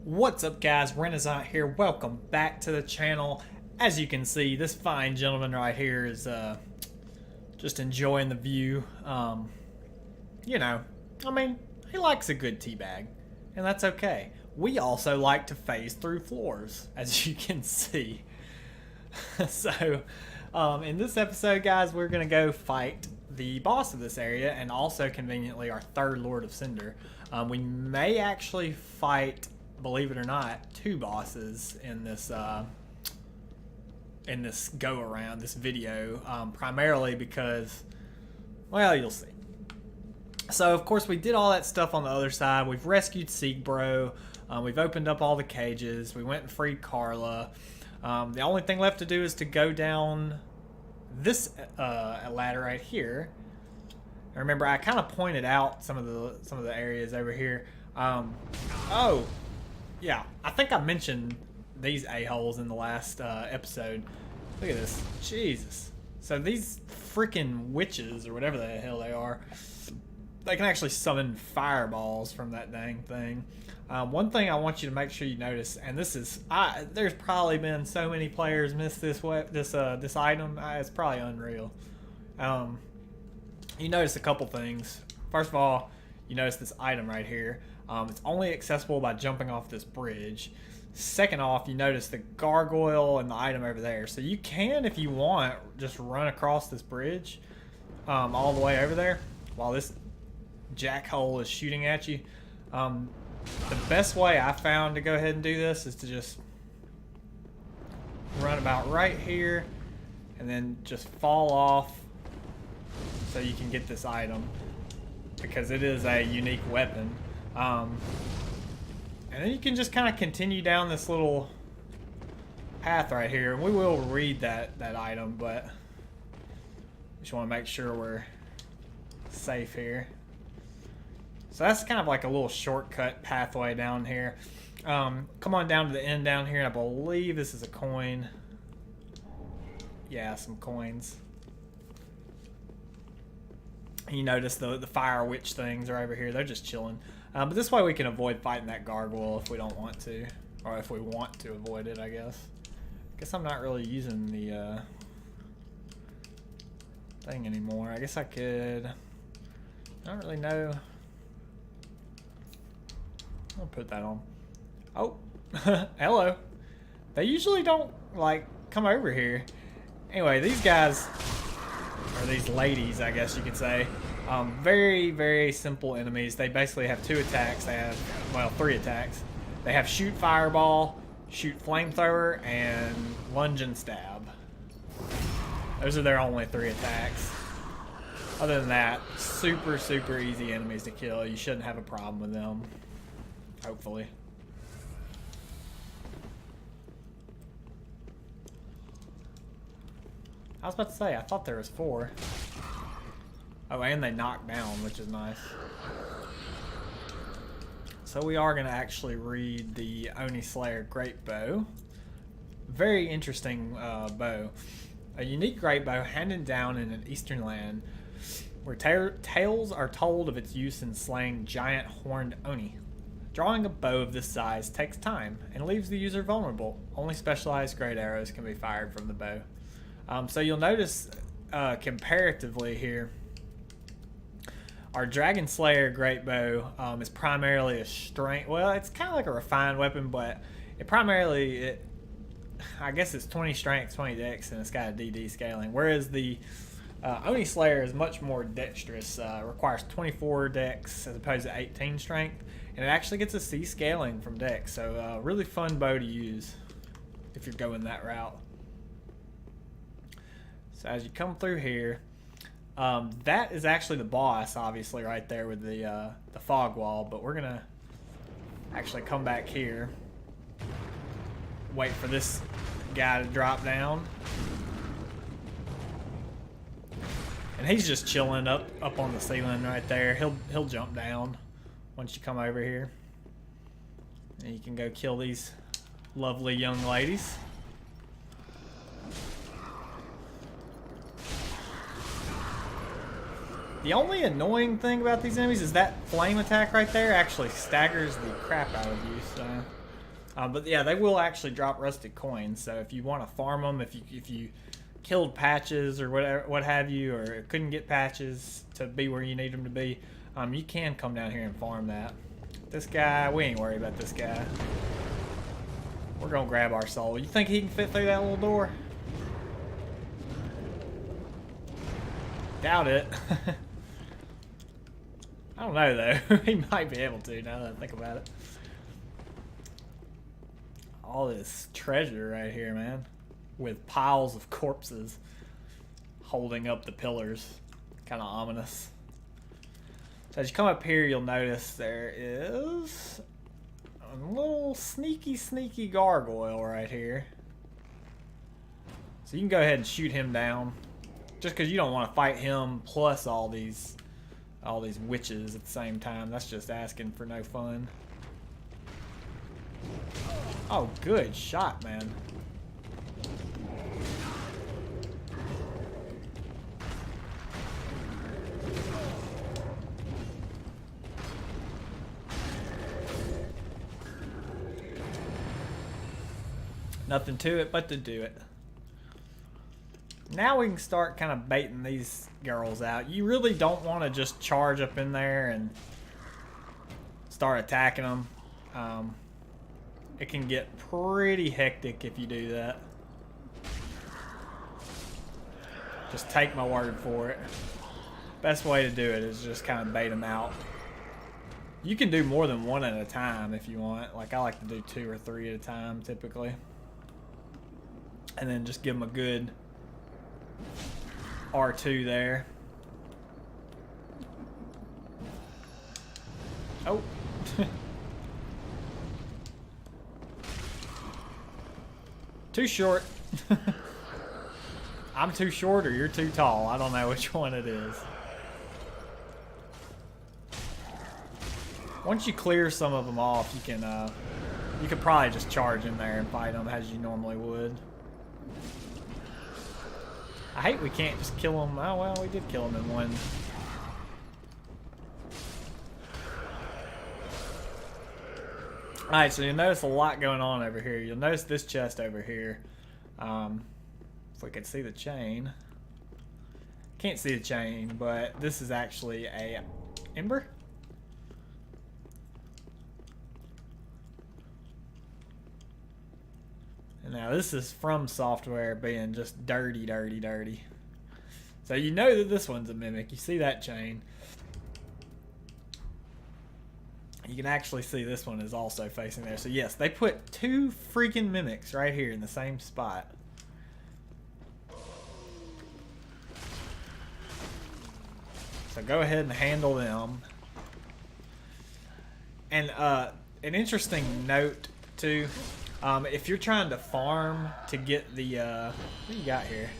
What's up, guys? Renasant here. Welcome back to the channel. As you can see, this fine gentleman right here is just enjoying the view. You know, I mean, he likes a good tea bag, and that's okay. We also like to phase through floors, as you can see. So, in this episode, guys, we're gonna go fight the boss of this area, and also conveniently our third Lord of Cinder. We may actually fight, believe it or not, two bosses in this go around, this video, primarily because, well, you'll see. So of course we did all that stuff on the other side. We've rescued Siegbro. We've opened up all the cages. We went and freed Carla. The only thing left to do is to go down this ladder right here. And remember, I kind of pointed out some of the areas over here. Oh, yeah, I think I mentioned these a-holes in the last episode. Look at this. Jesus. So these freaking witches, or whatever the hell they are, they can actually summon fireballs from that dang thing. One thing I want you to make sure you notice, and this is, there's probably been so many players miss this item. It's probably unreal. You notice a couple things. First of all, you notice this item right here. It's only accessible by jumping off this bridge. Second off, you notice the gargoyle and the item over there. So you can, if you want, just run across this bridge all the way over there while this jackhole is shooting at you. The best way I found to go ahead and do this is to just run about right here and then just fall off so you can get this item, because it is a unique weapon. And then you can just kind of continue down this little path right here, and we will read that item, but just want to make sure we're safe here. So that's kind of like a little shortcut pathway down here. Come on down to the end down here, and I believe this is a coin. Yeah, some coins. You notice the fire witch things are over here. They're just chilling. But this way we can avoid fighting that gargoyle if we don't want to. Or if we want to avoid it, I guess. Guess I'm not really using the thing anymore. I guess I could... I don't really know. I'll put that on. Oh, hello. They usually don't, like, come over here. Anyway, these guys... or these ladies, I guess you could say, very, very simple enemies. They basically have two attacks. They have, well, three attacks. They have shoot fireball, shoot flamethrower, and lunge and stab. Those are their only three attacks. Other than that, super, super easy enemies to kill. You shouldn't have a problem with them, hopefully. I was about to say, I thought there was four. Oh, and they knock down, which is nice. So we are going to actually read the Oni Slayer Great Bow. Very interesting bow. A unique great bow handed down in an eastern land where tales are told of its use in slaying giant horned Oni. Drawing a bow of this size takes time and leaves the user vulnerable. Only specialized great arrows can be fired from the bow. So you'll notice comparatively here, our Dragon Slayer Great Bow is primarily a strength. Well, it's kind of like a refined weapon, but it primarily, I guess it's 20 strength, 20 dex, and it's got a DD scaling. Whereas the Oni Slayer is much more dexterous. Requires 24 dex as opposed to 18 strength, and it actually gets a C scaling from dex. So really fun bow to use if you're going that route. So as you come through here, that is actually the boss, obviously, right there with the fog wall. But we're gonna actually come back here, wait for this guy to drop down, and he's just chilling up on the ceiling right there. He'll jump down once you come over here, and you can go kill these lovely young ladies. The only annoying thing about these enemies is that flame attack right there actually staggers the crap out of you. So But yeah, they will actually drop rusted coins. So if you want to farm them, if you killed patches or whatever, what have you, or couldn't get patches to be where you need them to be, you can come down here and farm that. This guy, we ain't worried about this guy. We're gonna grab our soul. You think he can fit through that little door? Doubt it. I don't know though. He might be able to now that I think about it. All this treasure right here, man. With piles of corpses holding up the pillars. Kind of ominous. So as you come up here, you'll notice there is a little sneaky gargoyle right here. So you can go ahead and shoot him down. Just because you don't want to fight him plus all these witches at the same time. That's just asking for no fun. Oh, good shot, man. Nothing to it but to do it. Now we can start kind of baiting these girls out. You really don't want to just charge up in there and start attacking them. It can get pretty hectic if you do that. Just take my word for it. Best way to do it is just kind of bait them out. You can do more than one at a time if you want. Like I like to do 2 or 3 at a time typically. And then just give them a good R2 there. Oh. Too short. I'm too short or you're too tall. I don't know which one it is. Once you clear some of them off, you could probably just charge in there and fight them as you normally would. I hate we can't just kill them. Oh, well, we did kill them in one. Alright, so you'll notice a lot going on over here. You'll notice this chest over here. If we could see the chain. Can't see the chain, but this is actually a ember. And now this is from software being just dirty. So you know that this one's a mimic. You see that chain. You can actually see this one is also facing there. So yes, they put 2 freaking mimics right here in the same spot. So go ahead and handle them. And an interesting note too. If you're trying to farm to get the, what do you got here?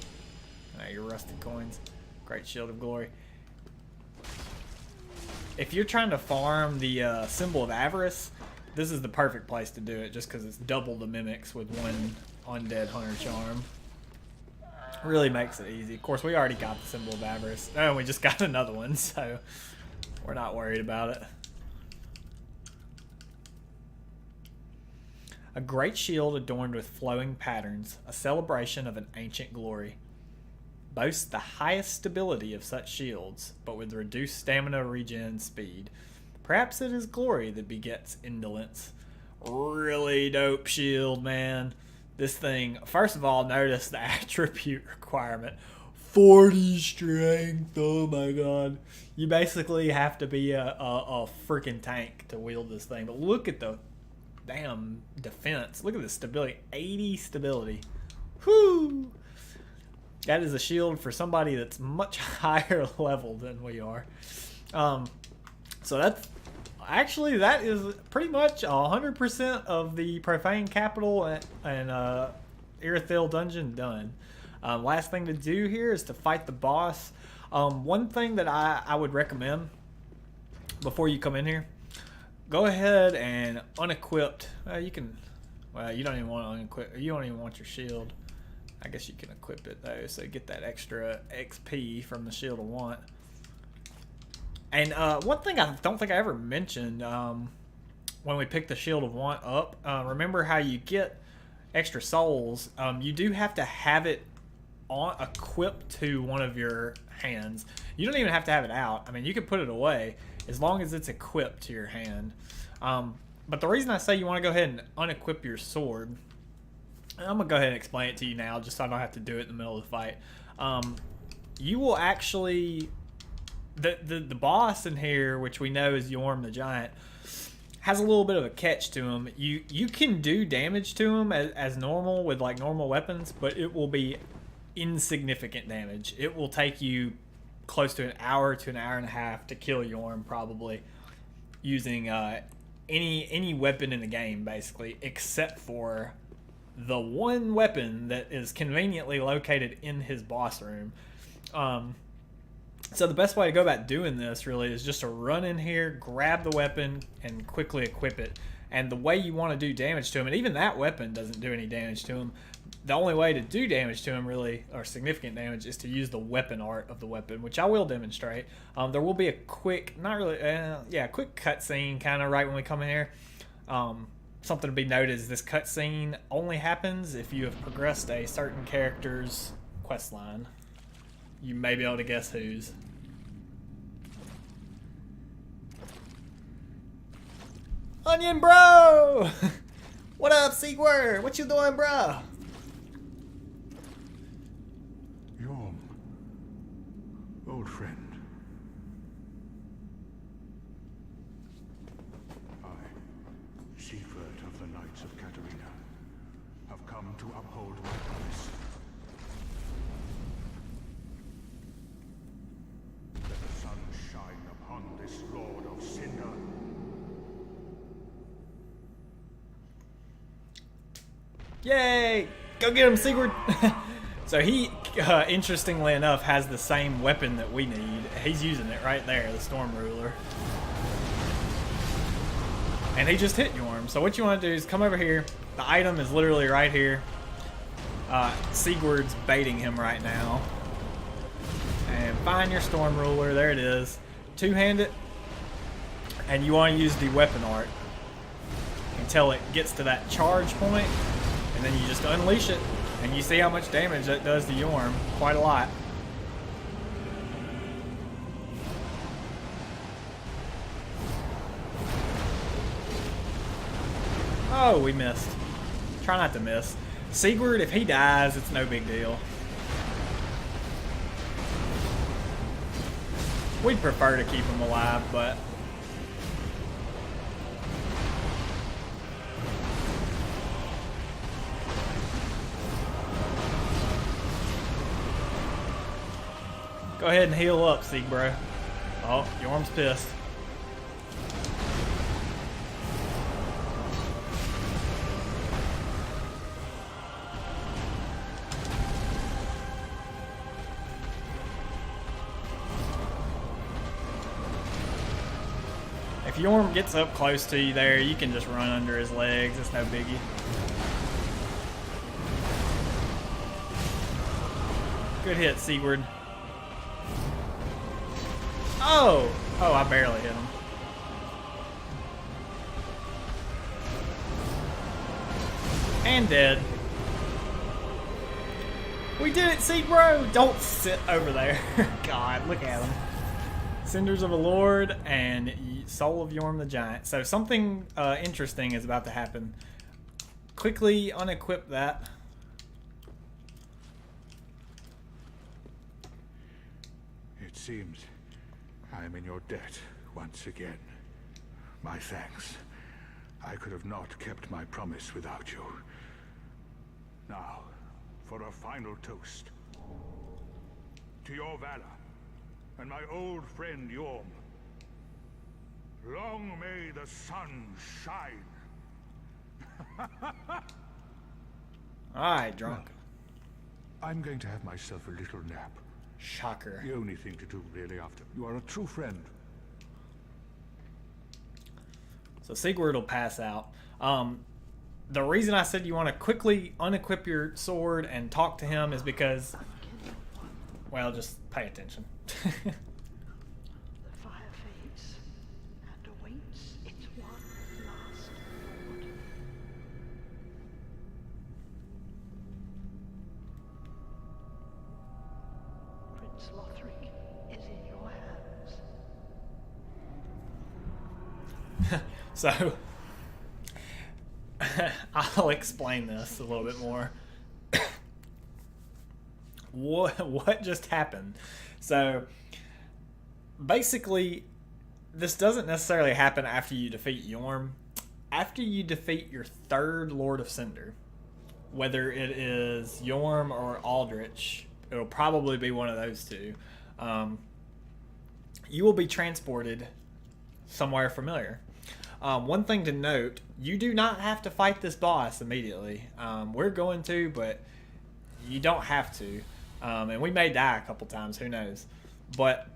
Oh, your rusted coins. Great Shield of Glory. If you're trying to farm the Symbol of Avarice, this is the perfect place to do it just because it's double the mimics with 1 Undead Hunter Charm. Really makes it easy. Of course, we already got the Symbol of Avarice. Oh, and we just got another one, so we're not worried about it. A great shield adorned with flowing patterns, a celebration of an ancient glory. Boasts the highest stability of such shields, but with reduced stamina regen speed. Perhaps it is glory that begets indolence. Really dope shield, man. This thing, first of all, notice the attribute requirement. 40 strength, oh my god. You basically have to be a freaking tank to wield this thing. But look at the damn defense. Look at the stability. 80 stability. Whoo! That is a shield for somebody that's much higher level than we are. So that's actually, that is pretty much 100% of the Profane Capital and Irithyll dungeon done. Last thing to do here is to fight the boss. One thing that I would recommend before you come in here, go ahead and unequip. You can, well, you don't even want to unequip. You don't even want your shield. I guess you can equip it though, so you get that extra XP from the Shield of Want. And one thing I don't think I ever mentioned, when we pick the Shield of Want up, remember how you get extra souls? You do have to have it on equipped to one of your hands. You don't even have to have it out. I mean, you can put it away as long as it's equipped to your hand. But the reason I say you want to go ahead and unequip your sword, I'm gonna go ahead and explain it to you now, just so I don't have to do it in the middle of the fight. You will actually, the boss in here, which we know is Yorm the Giant, has a little bit of a catch to him. You can do damage to him as normal with like normal weapons, but it will be insignificant damage. It will take you close to an hour to an hour and a half to kill Yorm, probably using any weapon in the game, basically, except for the one weapon that is conveniently located in his boss room. So the best way to go about doing this really is just to run in here, grab the weapon, and quickly equip it. And the way you want to do damage to him, and even that weapon doesn't do any damage to him, the only way to do damage to him really, or significant damage, is to use the weapon art of the weapon, which I will demonstrate. There will be a quick, not really, quick cutscene kind of right when we come in here. Something to be noted is this cutscene only happens if you have progressed a certain character's quest line. You may be able to guess whose. Onion bro! What up, Sigward? What you doing, bro? Yorm, old friend. I, Seaford of the Knights of Katarina, have come to uphold my promise. Let the sun shine upon this Lord of Cinder. Yay! Go get him, Sigurd! So he, interestingly enough, has the same weapon that we need. He's using it right there, the Storm Ruler. And he just hit Yorm. So what you want to do is come over here. The item is literally right here. Sigurd's baiting him right now. And find your Storm Ruler. There it is. Two-hand it. And you want to use the weapon art until it gets to that charge point. And then you just unleash it, and you see how much damage that does to Yorm. Quite a lot. Oh, we missed. Try not to miss. Sigurd, if he dies, it's no big deal. We'd prefer to keep him alive, but... Go ahead and heal up, Sieg, bro. Oh, Yorm's pissed. If Yorm gets up close to you there, you can just run under his legs. It's no biggie. Good hit, Sigurd. Oh! Oh, I barely hit him. And dead. We did it, Seed Bro! Don't sit over there. God, look at him. Cinders of a Lord and Soul of Yorm the Giant. So something interesting is about to happen. Quickly unequip that. It seems I am in your debt once again. My thanks. I could have not kept my promise without you. Now, for a final toast. To your valor, and my old friend Yorm. Long may the sun shine. Alright, drunk. I'm going to have myself a little nap. Shocker. The only thing to do, really, after. You are a true friend. So Sigurd will pass out. The reason I said you want to quickly unequip your sword and talk to him is because, well, just pay attention. The fire fades and awaits its one last Prince Lothric is in your hands. So, I'll explain this a little bit more. What just happened? So, basically, this doesn't necessarily happen after you defeat Yorm. After you defeat your third Lord of Cinder, whether it is Yorm or Aldrich, it'll probably be one of those two, you will be transported somewhere familiar. One thing to note, you do not have to fight this boss immediately. We're going to, but you don't have to. And we may die a couple times, who knows. But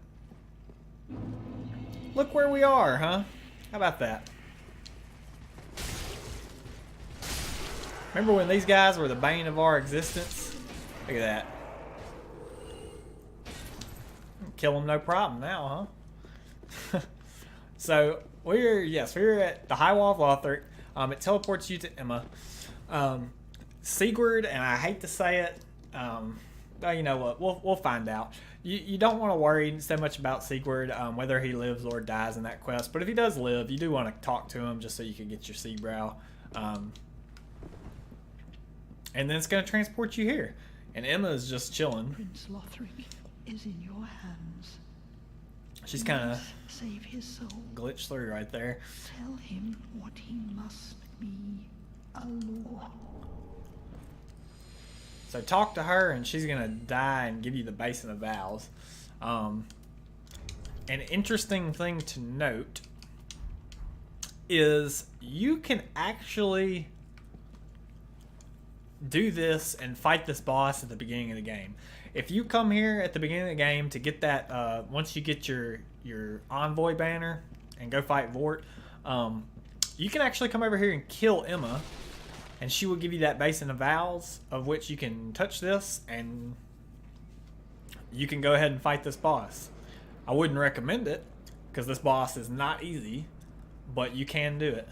look where we are, huh? How about that? Remember when these guys were the bane of our existence? Look at that. Kill them no problem now, huh? So we're at the High Wall of Lothric. It teleports you to Emma. Sigurd, and I hate to say it, well, you know what? We'll find out. You don't want to worry so much about Sigurd, whether he lives or dies in that quest. But if he does live, you do want to talk to him just so you can get your sea brow. And then it's going to transport you here. And Emma is just chilling. Prince Lothric is in your hands. She's kind of save his soul. Glitched through right there. Tell him what he must be. A law. So talk to her, and she's going to die and give you the Basin of Vows. An interesting thing to note is you can actually do this and fight this boss at the beginning of the game. If you come here at the beginning of the game to get that, once you get your envoy banner and go fight Vort, you can actually come over here and kill Emma, and she will give you that Basin of Vows, of which you can touch this, and you can go ahead and fight this boss. I wouldn't recommend it, because this boss is not easy, but you can do it.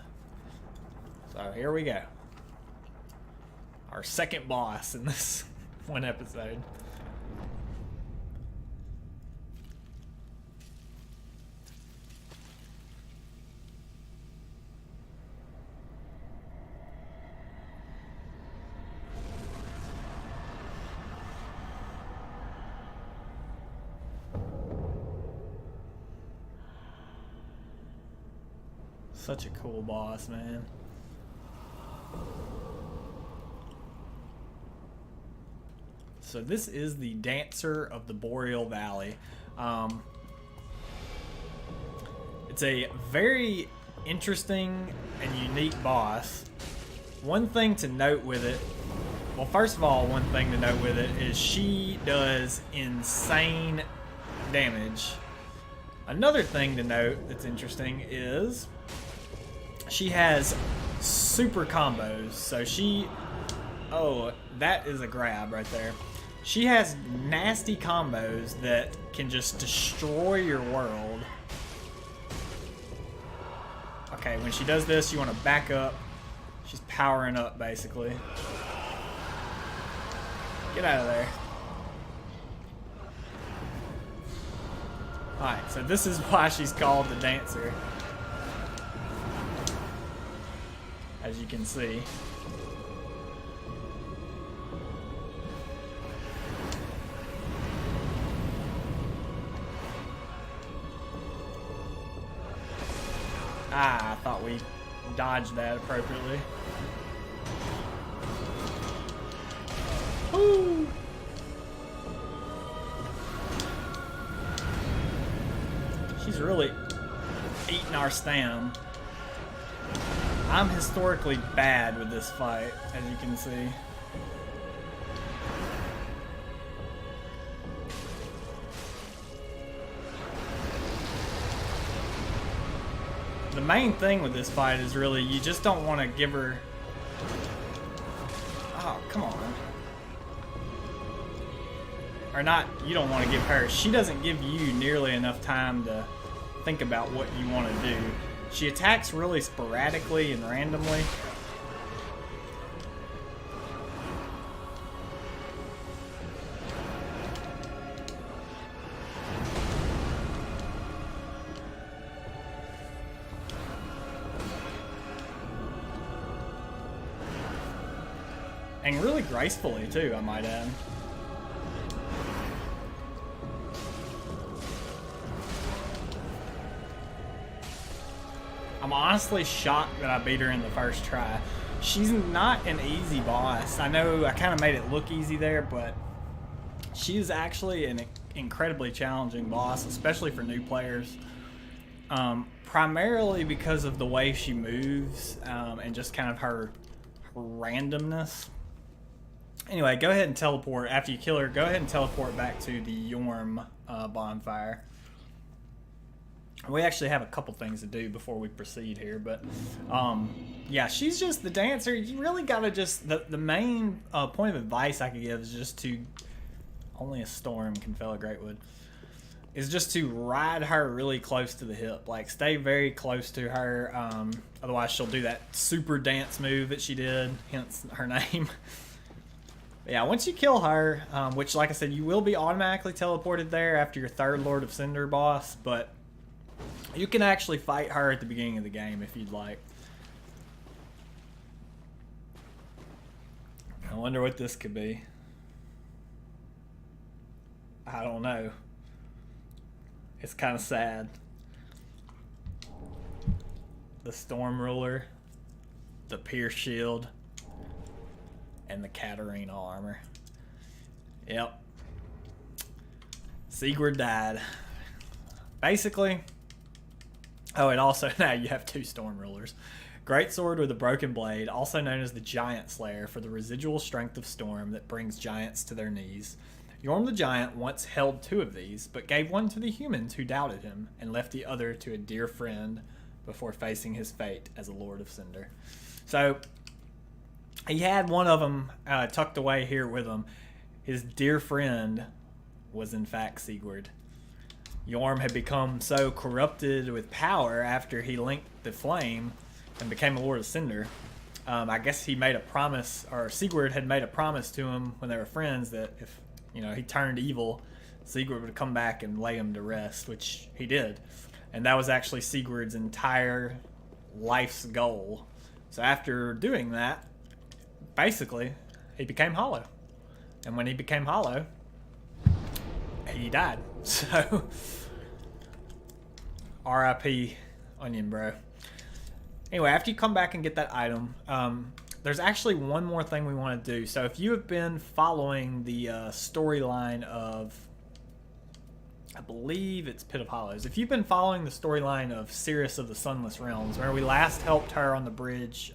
So here we go. Our second boss in this one episode. Such a cool boss, man. So this is the Dancer of the Boreal Valley. It's a very interesting and unique boss. One thing to note with it, well, first of all, one thing to note with it is she does insane damage. Another thing to note that's interesting is she has super combos. So she, oh, that is a grab right there. She has nasty combos that can just destroy your world. Okay, when she does this, you want to back up. She's powering up, basically. Get out of there. Alright, so this is why she's called the Dancer. As you can see. Ah, I thought we dodged that appropriately. Woo! She's really eating our stam. I'm historically bad with this fight, as you can see. The main thing with this fight is really you just don't want to give her... Oh, come on. Or not, you don't want to give her. She doesn't give you nearly enough time to think about what you want to do. She attacks really sporadically and randomly. And really gracefully too, I might add. I'm honestly shocked that I beat her in the first try. She's not an easy boss. I know I kind of made it look easy there, but she is actually an incredibly challenging boss, especially for new players. Primarily because of the way she moves and just kind of her randomness. Anyway, go ahead and teleport. After you kill her, go ahead and teleport back to the Yorm bonfire. We actually have a couple things to do before we proceed here, but yeah, she's just the dancer. You really gotta just, the main point of advice I could give is just to, only a storm can fell a greatwood, is just to ride her really close to the hip. Like, stay very close to her, otherwise she'll do that super dance move that she did, hence her name. But yeah, once you kill her, which like I said, you will be automatically teleported there after your third Lord of Cinder boss, but you can actually fight her at the beginning of the game if you'd like. I wonder what this could be. I don't know. It's kind of sad. The Storm Ruler, the Pierce Shield, and the Katarina armor. Yep. Sigurd died. Basically. Oh, and also now you have two Storm Rulers. Great sword with a broken blade, also known as the Giant Slayer, for the residual strength of storm that brings giants to their knees. Yorm the Giant once held two of these, but gave one to the humans who doubted him, and left the other to a dear friend before facing his fate as a Lord of Cinder. So, he had one of them tucked away here with him. His dear friend was in fact Sigurd. Yorm had become so corrupted with power after he linked the flame and became a Lord of Cinder. I guess he made a promise, or Sigurd had made a promise to him when they were friends, that if he turned evil, Sigurd would come back and lay him to rest, which he did. And that was actually Sigurd's entire life's goal. So after doing that, basically, he became hollow. And when he became hollow, he died. So, R.I.P. Onion Bro. Anyway, after you come back and get that item, there's actually one more thing we want to do. So if you have been following the storyline of, I believe it's Pit of Hollows. If you've been following the storyline of Cirrus of the Sunless Realms, where we last helped her on the bridge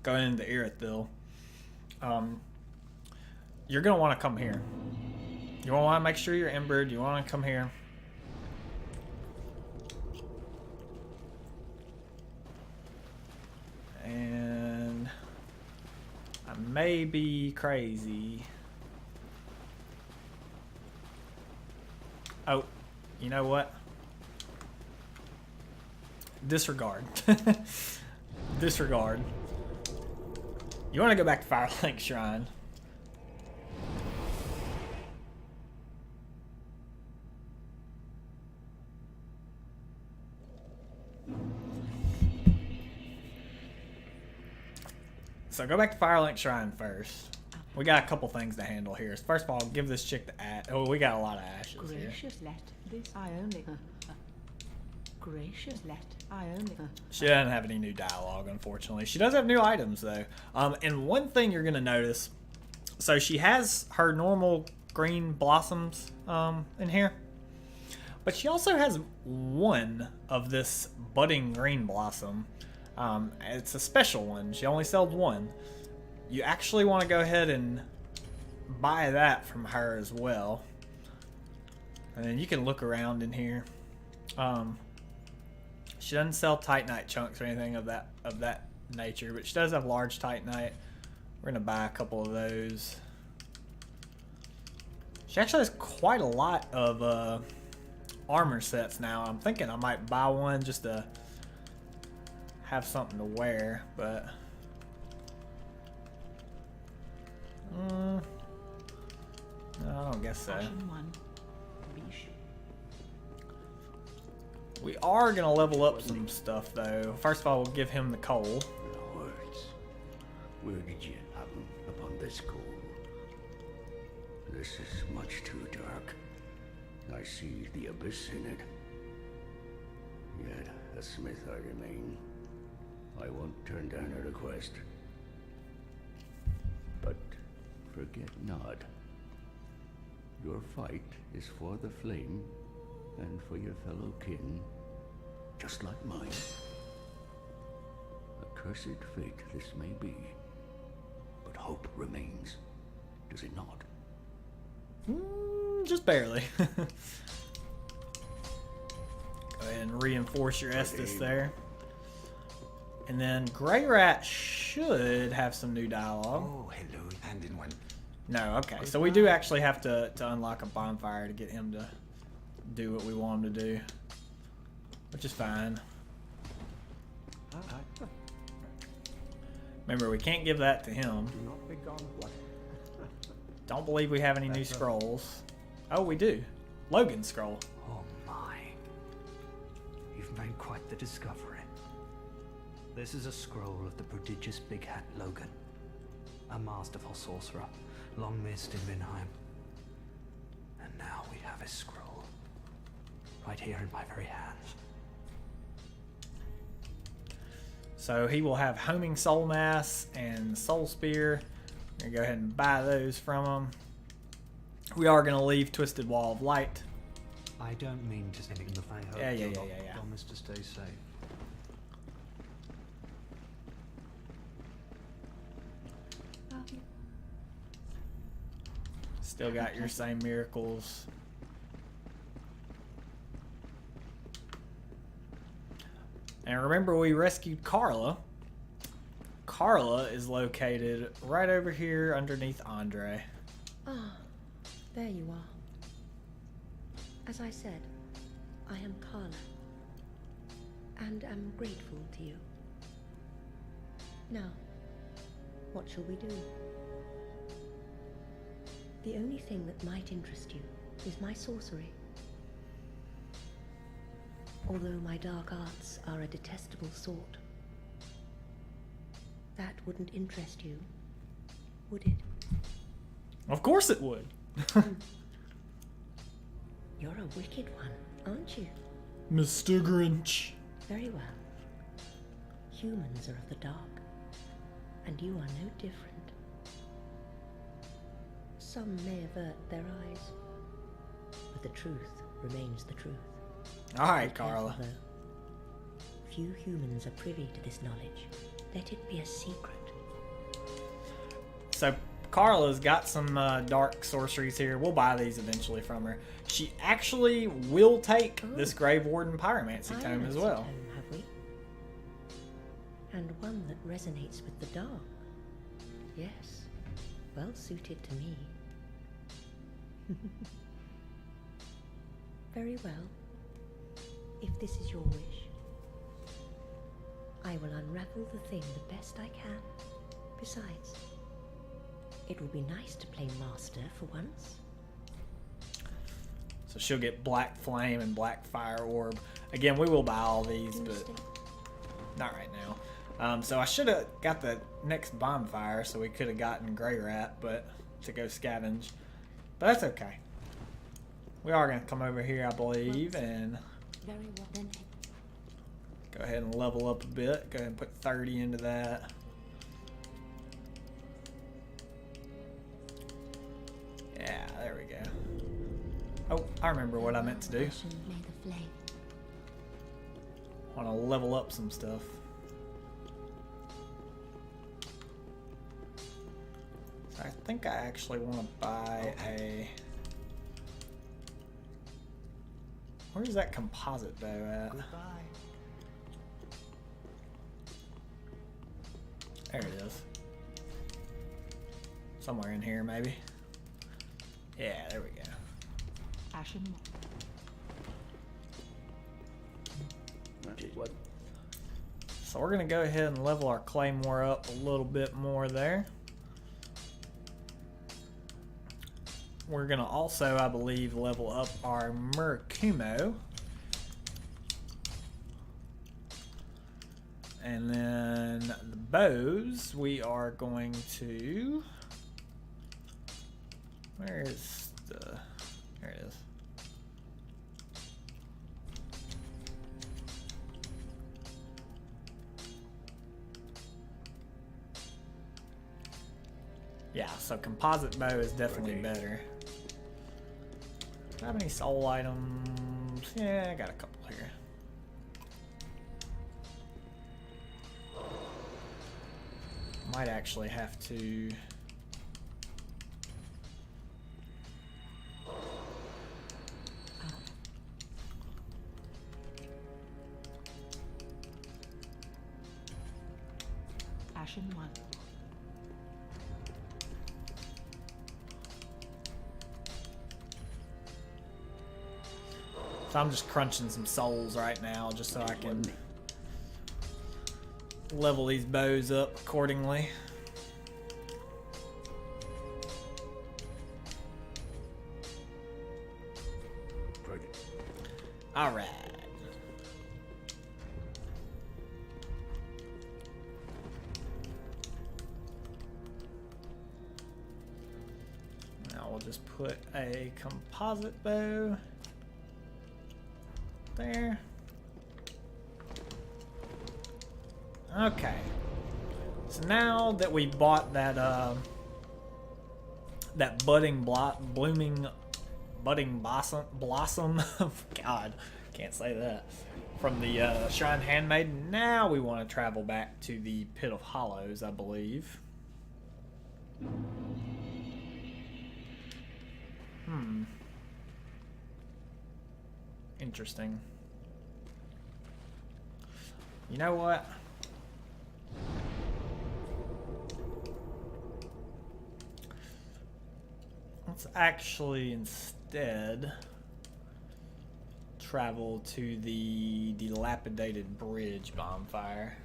going into Irithyll, you're going to want to come here. You want to make sure you're embered. You want to come here. And I may be crazy. Oh, you know what? Disregard. Disregard. You want to go back to Firelink Shrine. So go back to Firelink Shrine first. We got a couple things to handle here. First of all, give this chick the ash. Oh, we got a lot of ashes here. Gracious, let I only. She doesn't have any new dialogue, unfortunately. She does have new items, though. And one thing you're going to notice, so she has her normal green blossoms in here. But she also has one of this budding green blossom. It's a special one. She only sells one. You actually want to go ahead and buy that from her as well. And then you can look around in here. She doesn't sell Titanite chunks or anything of that nature, but she does have large Titanite. We're gonna buy a couple of those. She actually has quite a lot of armor sets now. I'm thinking I might buy one just to have something to wear, but no, I don't guess so. We are gonna level up some stuff though. First of all, we'll give him the coal. Where did you happen upon this coal? This is much too dark. I see the abyss in it. Yet a smith I remain. I won't turn down a request. But forget not. Your fight is for the flame and for your fellow kin, just like mine. A cursed fate this may be, but hope remains, does it not? Just barely. Go ahead and reinforce your Estus there. And then Grey Rat should have some new dialogue. Oh, hello, hand in one. No, okay. So we do actually have to unlock a bonfire to get him to do what we want him to do. Which is fine. Remember, we can't give that to him. Do not be gone. What? Don't believe we have any new scrolls. Oh, we do. Logan's scroll. Oh my. You've made quite the discovery. This is a scroll of the prodigious Big Hat Logan, a masterful sorcerer, long missed in Vinheim. And now we have his scroll, right here in my very hands. So he will have Homing Soul Mass and Soul Spear. I'm going to go ahead and buy those from him. We are going to leave Twisted Wall of Light. I don't mean to say in the I hope Yeah. you'll promise to stay safe. Still got your same miracles. And remember, we rescued Carla. Carla is located right over here underneath Andre. Ah, there you are. As I said, I am Cara, and am grateful to you. Now, what shall we do? The only thing that might interest you is my sorcery. Although my dark arts are a detestable sort. That wouldn't interest you, would it? Of course it would. You're a wicked one, aren't you? Mr. Grinch. Very well. Humans are of the dark, and you are no different. Some may avert their eyes, but the truth remains the truth. Alright, Be careful, Carla. though. Few humans are privy to this knowledge. Let it be a secret. So Carla's got some dark sorceries here. We'll buy these eventually from her. She actually will take this Grave Warden Pyromancy Tome as well. Tome, have we? And one that resonates with the dark. Yes, well suited to me. Very well. If this is your wish, I will unravel the thing the best I can. Besides, it will be nice to play master for once. So she'll get Black Flame and Black Fire Orb. Again, we will buy all these, but not right now. So I should have got the next bonfire, so we could have gotten Grey Rat, but to go scavenge. But that's okay. We are going to come over here, I believe, and Very well then. go ahead and level up a bit. Go ahead and put 30 into that. Yeah, there we go. Oh, I remember what I meant to do. May the flame. Want to level up some stuff. So I think I actually want to buy a... Where's that composite bow at? Goodbye. There it is. Somewhere in here, maybe. Yeah, there we go. Ashen What? So we're going to go ahead and level our Claymore up a little bit more there. We're going to also, I believe, level up our Murakumo. And then the bows, we are going to... Where is the... There it is. Yeah, so composite bow is definitely better. Do I have any soul items? Yeah, I got a couple here. Might actually have to... Ashen one. So I'm just crunching some souls right now just so I can level these bows up accordingly. All right. Now we'll just put a composite bow there. Okay. So now that we bought that that budding blossom God, can't say that, from the Shrine Handmaiden, now we want to travel back to the Pit of Hollows, I believe. Interesting. You know what? Let's actually instead travel to the dilapidated bridge bonfire.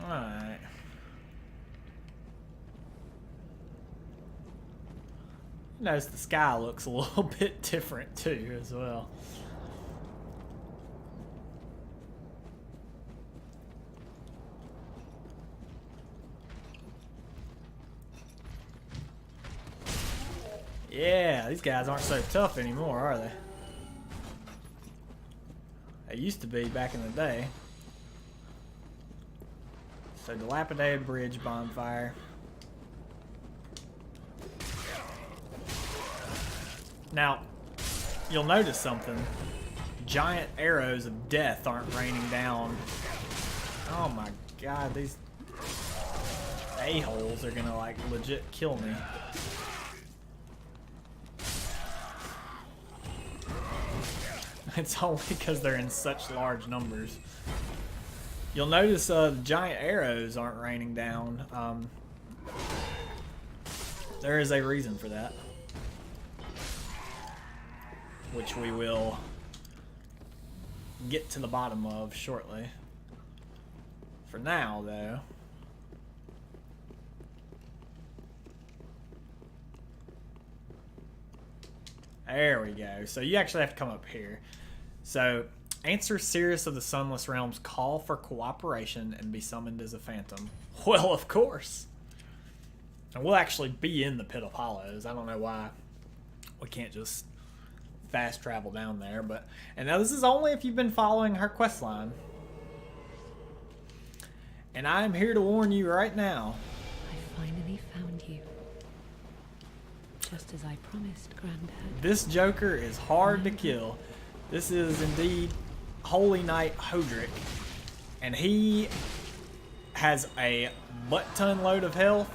Alright. Notice the sky looks a little bit different too as well. Yeah, these guys aren't so tough anymore, are they? They used to be back in the day. So, dilapidated bridge bonfire. Now, you'll notice something. Giant arrows of death aren't raining down. Oh my god, these a-holes are gonna like legit kill me. It's only because they're in such large numbers. You'll notice the giant arrows aren't raining down. There is a reason for that, which we will get to the bottom of shortly. For now, though, there we go. So you actually have to come up here. So, answer Sirius of the Sunless Realm's call for cooperation and be summoned as a phantom. Well, of course. And we'll actually be in the Pit of Hollows. I don't know why we can't just fast travel down there. And now this is only if you've been following her questline. And I'm here to warn you right now. I finally found you. Just as I promised, Granddad. This Joker is hard to kill. This is indeed Holy Knight Hodrick. And he has a butt-ton load of health.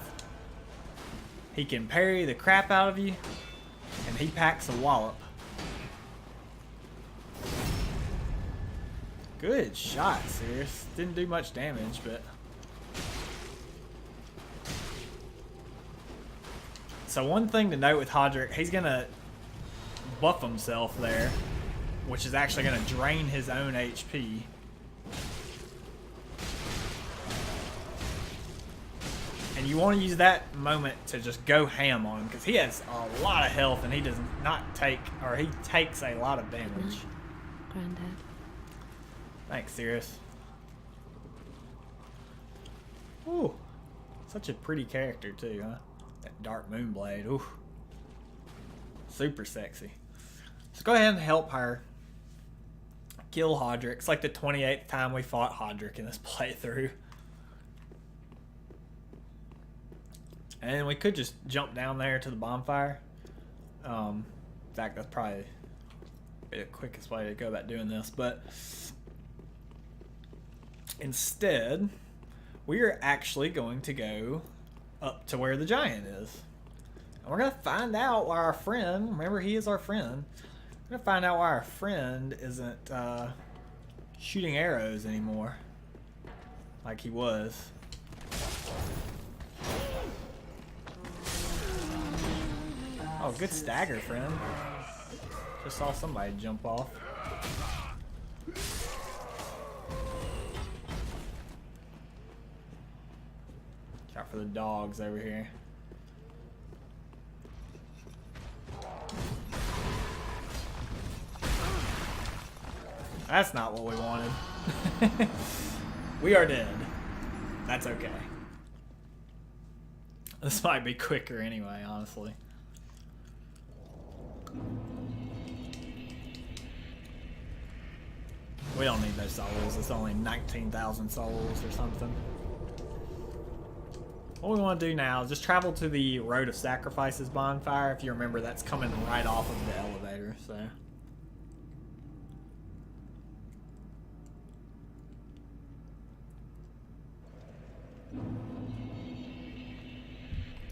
He can parry the crap out of you. And he packs a wallop. Good shot, Sirius. Didn't do much damage, but... So one thing to note with Hodrick, he's going to buff himself there, which is actually going to drain his own HP. And you want to use that moment to just go ham on him, because he has a lot of health and he does not take, or he takes a lot of damage. Night, Granddad. Thanks, Sirius. Ooh, such a pretty character too, huh? That Dark Moonblade, ooh. Super sexy. So go ahead and help her kill Hodrick. It's like the 28th time we fought Hodrick in this playthrough. And we could just jump down there to the bonfire. In fact, that's probably the quickest way to go about doing this. But instead, we are actually going to go up to where the giant is. And we're going to find out why our friend, remember he is our friend, we're going to find out why our friend isn't shooting arrows anymore like he was. Oh, good stagger, friend. Just saw somebody jump off. Out for the dogs over here. That's not what we wanted. We are dead. That's okay. This might be quicker anyway, honestly. We don't need those souls. It's only 19,000 souls or something. What we want to do now is just travel to the Road of Sacrifices bonfire. If you remember, that's coming right off of the elevator.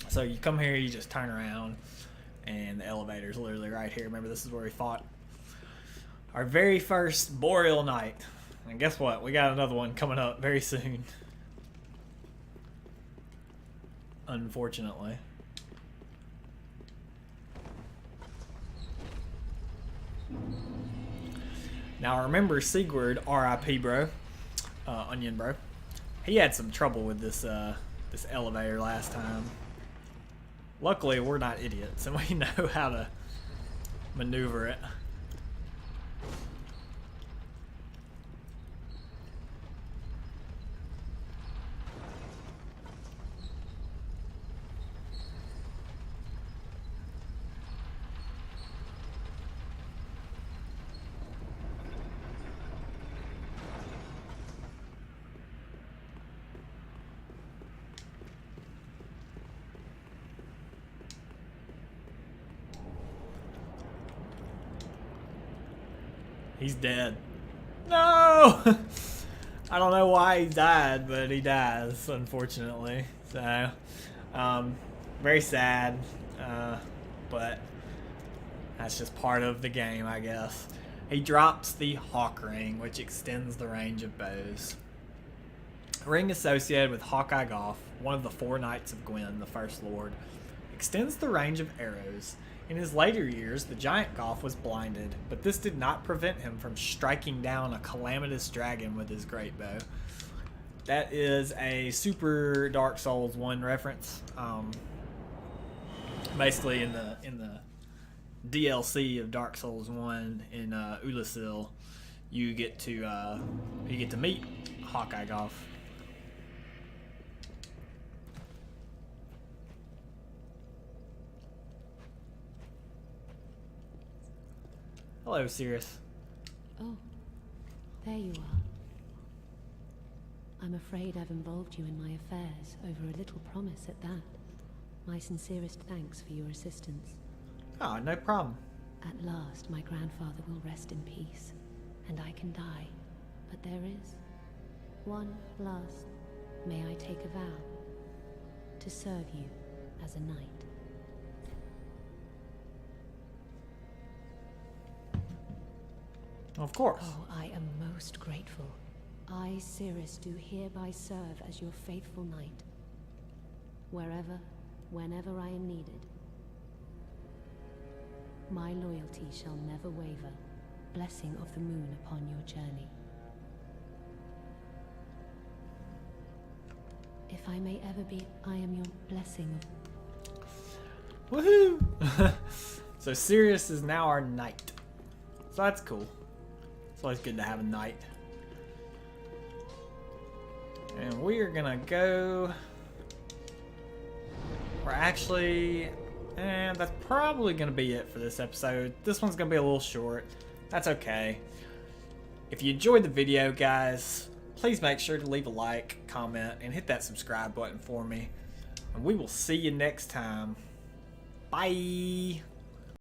So you come here, you just turn around, and the elevator's literally right here. Remember, this is where we fought our very first Boreal night. And guess what? We got another one coming up very soon. Unfortunately. Now remember Sigurd, R.I.P. bro, Onion bro. He had some trouble with this this elevator last time. Luckily, we're not idiots and we know how to maneuver it. He's dead. No! I don't know why he died, but he dies, unfortunately. So, very sad, but that's just part of the game, I guess. He drops the Hawk Ring, which extends the range of bows. A ring associated with Hawkeye Goff, one of the 4 Knights of Gwyn, the First Lord, extends the range of arrows. In his later years, the giant Goff was blinded, but this did not prevent him from striking down a calamitous dragon with his great bow. That is a super Dark Souls 1 reference. Basically, in the DLC of Dark Souls 1 in Ulasil, you get to meet Hawkeye Goff. Hello, Sirius. Oh, there you are. I'm afraid I've involved you in my affairs over a little promise at that. My sincerest thanks for your assistance. Oh, no problem. At last, my grandfather will rest in peace, and I can die. But there is one last. May I take a vow to serve you as a knight? Of course. Oh, I am most grateful. I, Cirrus, do hereby serve as your faithful knight. Wherever, whenever I am needed. My loyalty shall never waver. Blessing of the moon upon your journey. If I may ever be, I am your blessing. Woohoo! So Sirius is now our knight. So that's cool. It's always good to have a knight. And we are gonna go... We're actually... And that's probably gonna be it for this episode. This one's gonna be a little short. That's okay. If you enjoyed the video, guys, please make sure to leave a like, comment, and hit that subscribe button for me. And we will see you next time. Bye!